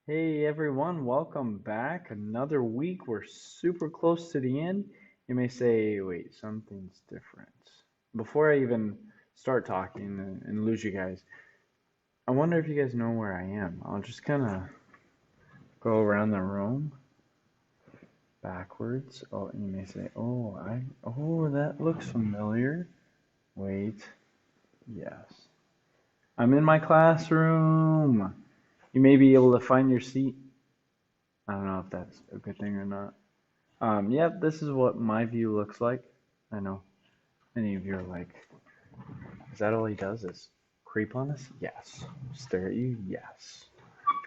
Hey everyone, welcome back. Another week. We're super close to the end. You may say, wait, something's different. Before I even start talking and lose you guys, I wonder if you guys know where I am. I'll just kind of go around the room backwards. Oh, and you may say, oh, that looks familiar. Wait, yes. I'm in my classroom. You may be able to find your seat. I don't know if that's a good thing or not. Yep, this is what my view looks like. I know many of you are like, is that all he does is creep on us? Yes. Stare at you? Yes.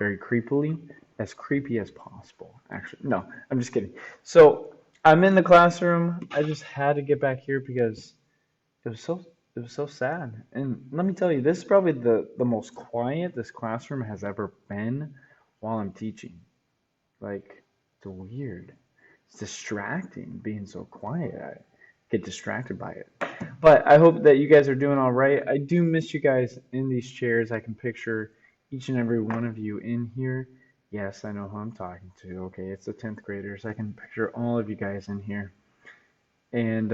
Very creepily, as creepy as possible. Actually, no, I'm just kidding. So I'm in the classroom. I just had to get back here because it was so it was so sad. And let me tell you, this is probably the most quiet this classroom has ever been while I'm teaching. Like, it's weird. It's distracting being so quiet. I get distracted by it. But I hope that you guys are doing all right. I do miss you guys in these chairs. I can picture each and every one of you in here. Yes, I know who I'm talking to. Okay, it's the 10th graders. I can picture all of you guys in here. And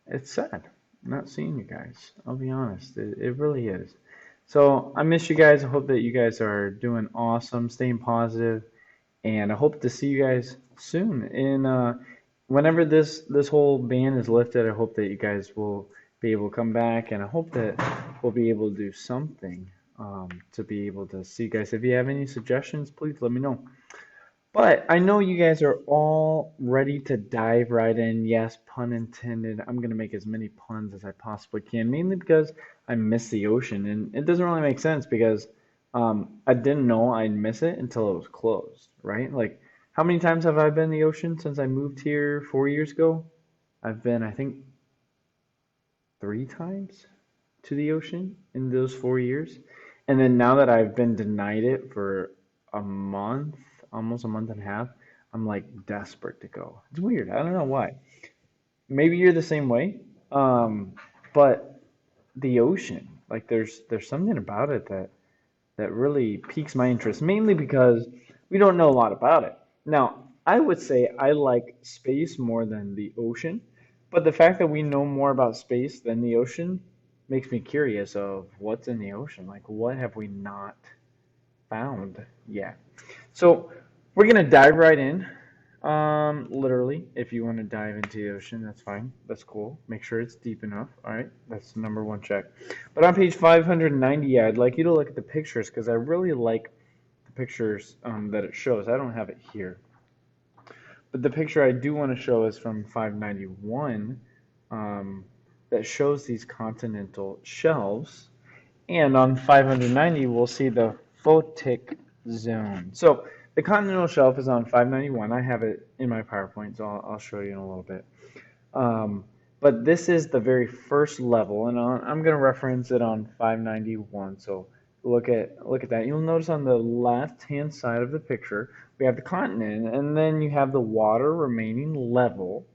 it's sad not seeing you guys. I'll be honest. It really is. So I miss you guys. I hope that you guys are doing awesome, staying positive, and I hope to see you guys soon. And whenever this whole ban is lifted, I hope that you guys will be able to come back, and I hope that we'll be able to do something to be able to see you guys. If you have any suggestions, please let me know. But I know you guys are all ready to dive right in. Yes, pun intended. I'm gonna make as many puns as I possibly can, mainly because I miss the ocean, and it doesn't really make sense because I didn't know I'd miss it until it was closed, right? Like, how many times have I been in the ocean since I moved here 4 years ago? I've been, I think, 3 times to the ocean in those 4 years. And then now that I've been denied it for a month, almost a month and a half, I'm like desperate to go. It's weird. I don't know why. Maybe you're the same way. Um, but the ocean, like there's something about it that really piques my interest, mainly because we don't know a lot about it. Now, I would say I like space more than the ocean, but the fact that we know more about space than the ocean makes me curious of what's in the ocean. Like, what have we not found yet? So, we're gonna dive right in. Literally, if you want to dive into the ocean, that's fine. That's cool. Make sure it's deep enough. All right, that's the number one check. But on page 590, I'd like you to look at the pictures because I really like the pictures that it shows. I don't have it here, but the picture I do want to show is from 591 um, that shows these continental shelves. And on 590, we'll see the photic zone. So the continental shelf is on 591. I have it in my PowerPoint, so I'll show you in a little bit. Um, but this is the very first level, and I'm going to reference it on 591. So look at that. You'll notice on the left-hand side of the picture, we have the continent, and then you have the water remaining level.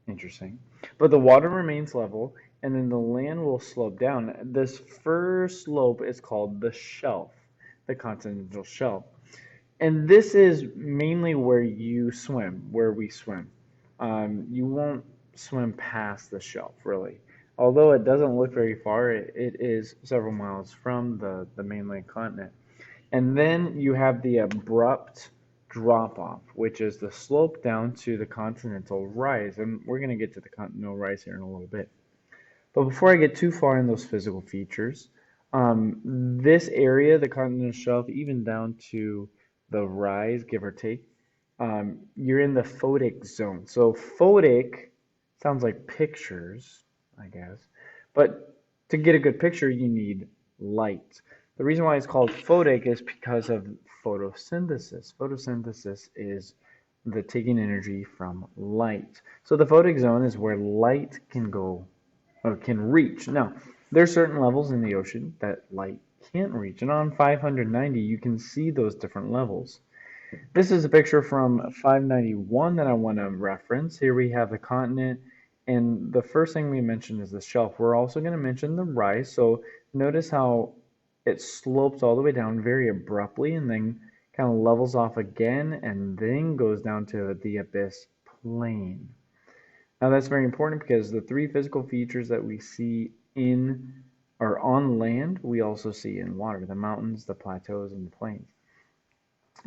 Interesting. But the water remains level, and then the land will slope down. This first slope is called the shelf, the continental shelf. And this is mainly where you swim, where we swim. You won't swim past the shelf, really. Although it doesn't look very far, it is several miles from the mainland continent. And then you have the abrupt drop off, which is the slope down to the continental rise. And we're going to get to the continental rise here in a little bit. But before I get too far in those physical features, this area, the continental shelf, even down to the rise, give or take, you're in the photic zone. So photic sounds like pictures, I guess. But to get a good picture, you need light. The reason why it's called photic is because of photosynthesis. Photosynthesis is the taking energy from light. So the photic zone is where light can go or can reach. Now, there's certain levels in the ocean that light can't reach. And on 590, you can see those different levels. This is a picture from 591 that I want to reference. Here we have the continent, and the first thing we mentioned is the shelf. We're also going to mention the rise. So notice how it slopes all the way down very abruptly and then kind of levels off again, and then goes down to the abyss plain. Now that's very important because the three physical features that we see in or on land, we also see in water: the mountains, the plateaus, and the plains.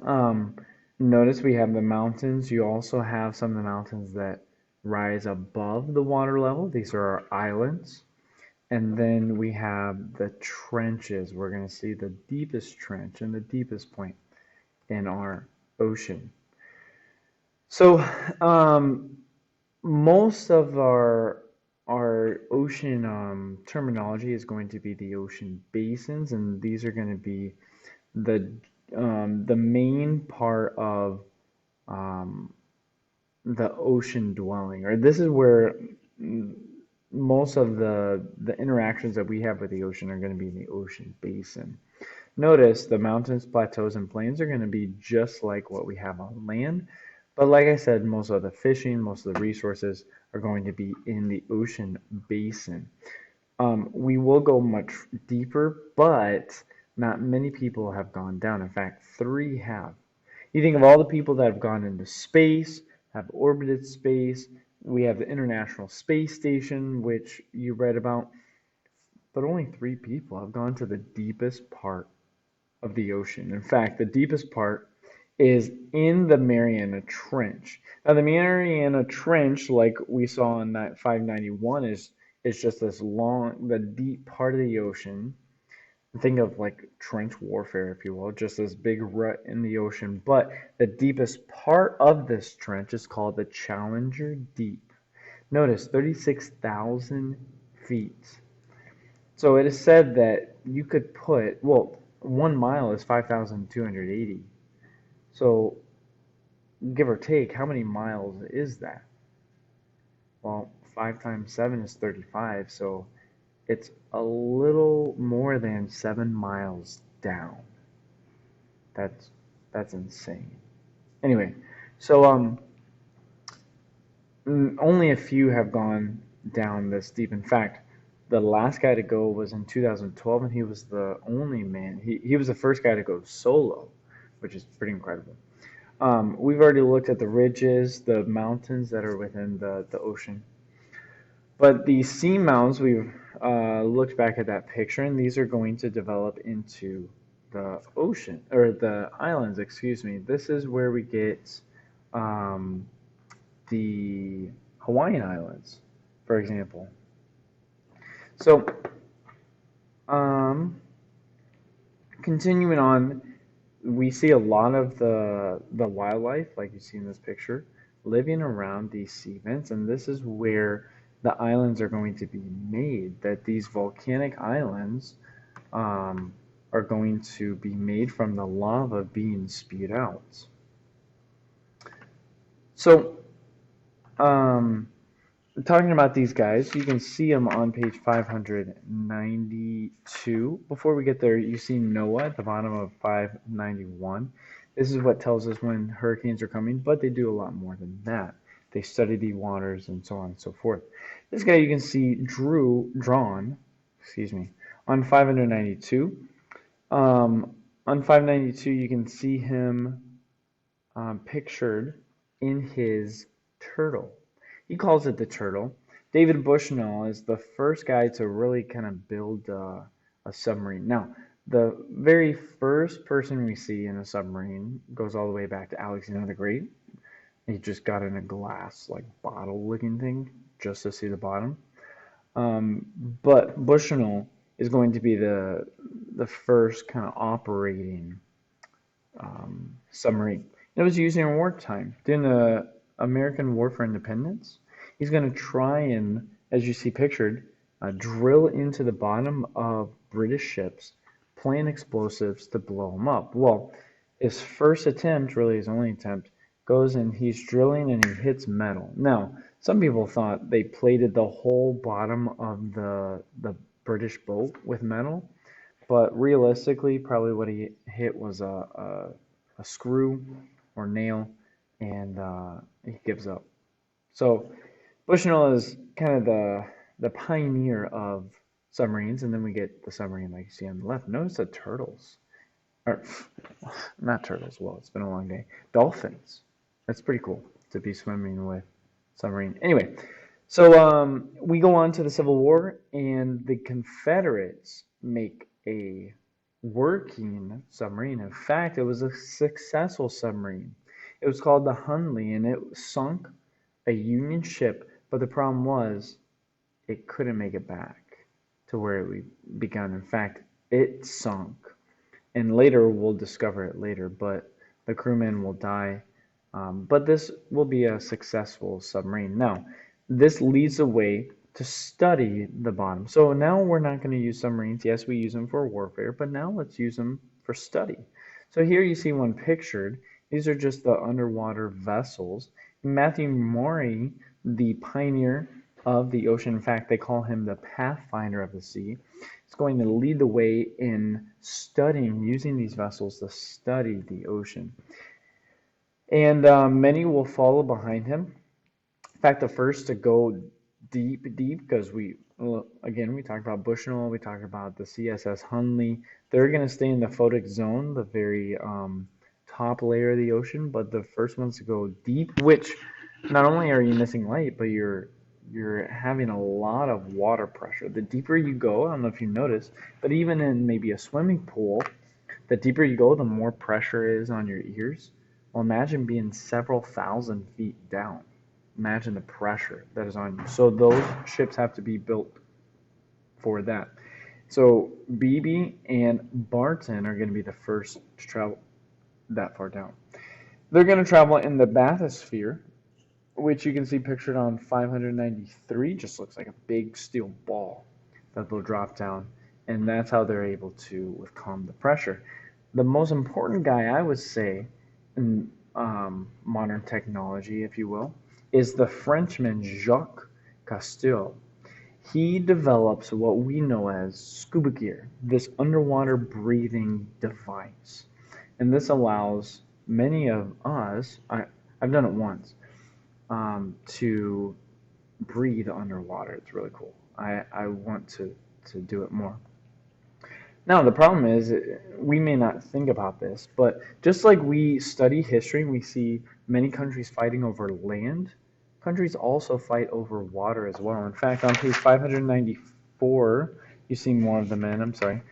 Um, Notice we have the mountains. You also have some of the mountains that rise above the water level. These are our islands. And then we have the trenches. We're going to see the deepest trench and the deepest point in our ocean. So, most of our ocean terminology is going to be the ocean basins, and these are going to be the the main part of um, the ocean dwelling, or this is where most of the interactions that we have with the ocean are going to be in the ocean basin. Notice the mountains, plateaus, and plains are going to be just like what we have on land. But like I said, most of the fishing, most of the resources are going to be in the ocean basin. We will go much deeper, but not many people have gone down. In fact, three have. You think of all the people that have gone into space, have orbited space. We have the International Space Station, which you read about, but only three people have gone to the deepest part of the ocean. In fact, the deepest part is in the Mariana Trench. Now, the Mariana Trench, like we saw in that 591, is just this long, the deep part of the ocean. Think of like trench warfare, if you will, just this big rut in the ocean. But the deepest part of this trench is called the Challenger Deep. Notice 36,000 feet. So it is said that you could put, well, 1 mile is 5,280. So give or take, how many miles is that? Well, 5 times 7 is 35, so it's a little more than 7 miles down. That's that's insane. Anyway, so only a few have gone down this deep. In fact, the last guy to go was in 2012, and he was the only man. He was the first guy to go solo, which is pretty incredible. We've already looked at the ridges, the mountains that are within the ocean. But the seamounts, we've looked back at that picture, and these are going to develop into the ocean, or the islands, excuse me. This is where we get um, the Hawaiian Islands, for example. So, um, continuing on, we see a lot of the wildlife, like you see in this picture, living around these sea vents, and this is where the islands are going to be made. That these volcanic islands um, are going to be made from the lava being spewed out. So, um, talking about these guys, you can see them on page 592. Before we get there, you see NOAA at the bottom of 591. This is what tells us when hurricanes are coming, but they do a lot more than that. They study the waters and so on and so forth. This guy you can see drawn, excuse me, on 592. On 592, you can see him pictured in his turtle. He calls it the turtle. David Bushnell is the first guy to really kind of build a submarine. Now, the very first person we see in a submarine goes all the way back to Alexander the Great. He just got in a glass, like bottle looking thing, just to see the bottom. But Bushnell is going to be the first kind of operating submarine. It was used in wartime during the American War for Independence. He's going to try and, as you see pictured, drill into the bottom of British ships, plant explosives to blow them up. Well, his first attempt, really his only attempt, goes and he's drilling and he hits metal. Now, some people thought they plated the whole bottom of the British boat with metal, but realistically, probably what he hit was a screw or nail, and he gives up. So Bushnell is kind of the pioneer of submarines, and then we get the submarine like you see on the left. Notice the turtles or not turtles. Well, it's been a long day. Dolphins. That's pretty cool to be swimming with submarine. Anyway, so we go on to the Civil War, and the Confederates make a working submarine. In fact, it was a successful submarine. It was called the Hunley, and it sunk a Union ship. But the problem was it couldn't make it back to where we began. In fact, it sunk, and later we'll discover it later, but the crewman will die. But this will be a successful submarine. Now, this leads the way to study the bottom. So now we're not going to use submarines. Yes, we use them for warfare, but now let's use them for study. So here you see one pictured. These are just the underwater vessels. Matthew Maury, the pioneer of the ocean, in fact, they call him the pathfinder of the sea, is going to lead the way in studying, using these vessels to study the ocean. And many will follow behind him. In fact, the first to go deep, because again, we talked about Bushnell, we talked about the CSS Hunley. They're going to stay in the photic zone, the very top layer of the ocean, but the first ones to go deep, which not only are you missing light, but you're having a lot of water pressure. The deeper you go, I don't know if you noticed, but even in maybe a swimming pool, the deeper you go, the more pressure is on your ears. Well, imagine being several thousand feet down. Imagine the pressure that is on you. So those ships have to be built for that. So Beebe and Barton are going to be the first to travel that far down. They're going to travel in the bathysphere, which you can see pictured on 593. Just looks like a big steel ball that they'll drop down, and that's how they're able to withcome the pressure. The most important guy, I would say, in modern technology, if you will, is the Frenchman Jacques Cousteau. He develops what we know as scuba gear, this underwater breathing device. And this allows many of us, I've done it once, to breathe underwater. It's really cool. I want to do it more. Now, the problem is, we may not think about this, but just like we study history and we see many countries fighting over land, countries also fight over water as well. In fact, on page 594, you see more of the men, I'm sorry.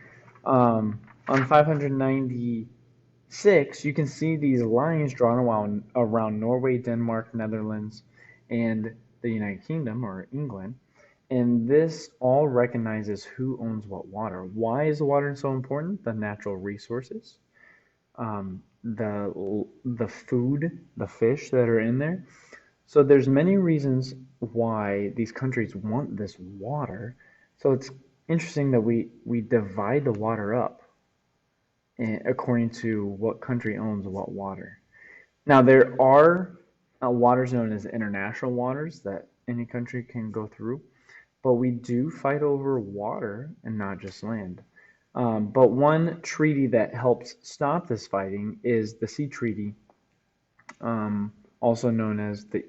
On 596, you can see these lines drawn around Norway, Denmark, Netherlands, and the United Kingdom, or England. And this all recognizes who owns what water. Why is water so important? The natural resources, the food, the fish that are in there. So there's many reasons why these countries want this water. So it's interesting that we divide the water up according to what country owns what water. Now there are waters known as international waters that any country can go through. But we do fight over water and not just land. But one treaty that helps stop this fighting is the Sea Treaty, also known as the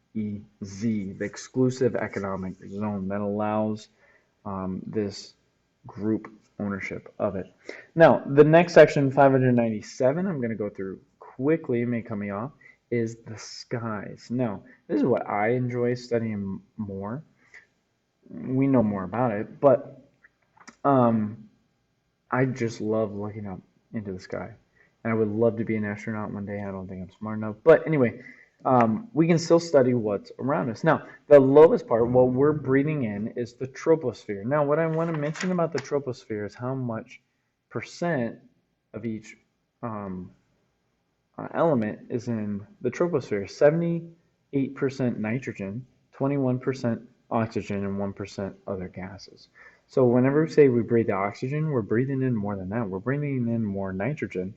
EEZ, the Exclusive Economic Zone, that allows this group ownership of it. Now, the next section, 597, I'm going to go through quickly, it may cut me off, is the skies. Now, this is what I enjoy studying more. We know more about it, but I just love looking up into the sky. And I would love to be an astronaut one day. I don't think I'm smart enough. But anyway, we can still study what's around us. Now, the lowest part, what we're breathing in, is the troposphere. Now, what I want to mention about the troposphere is how much percent of each element is in the troposphere. 78% nitrogen, 21% oxygen, and 1% other gases. So whenever we say we breathe the oxygen, we're breathing in more than that. We're breathing in more nitrogen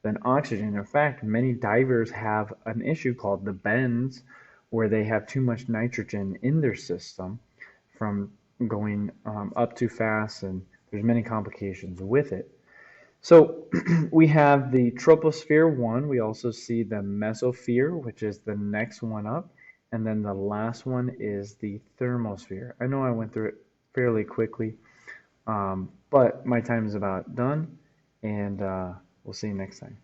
than oxygen. In fact, many divers have an issue called the bends, where they have too much nitrogen in their system from going up too fast, and there's many complications with it. So we have the troposphere 1. We also see the mesosphere, which is the next one up. And then the last one is the thermosphere. I know I went through it fairly quickly, but my time is about done. And We'll see you next time.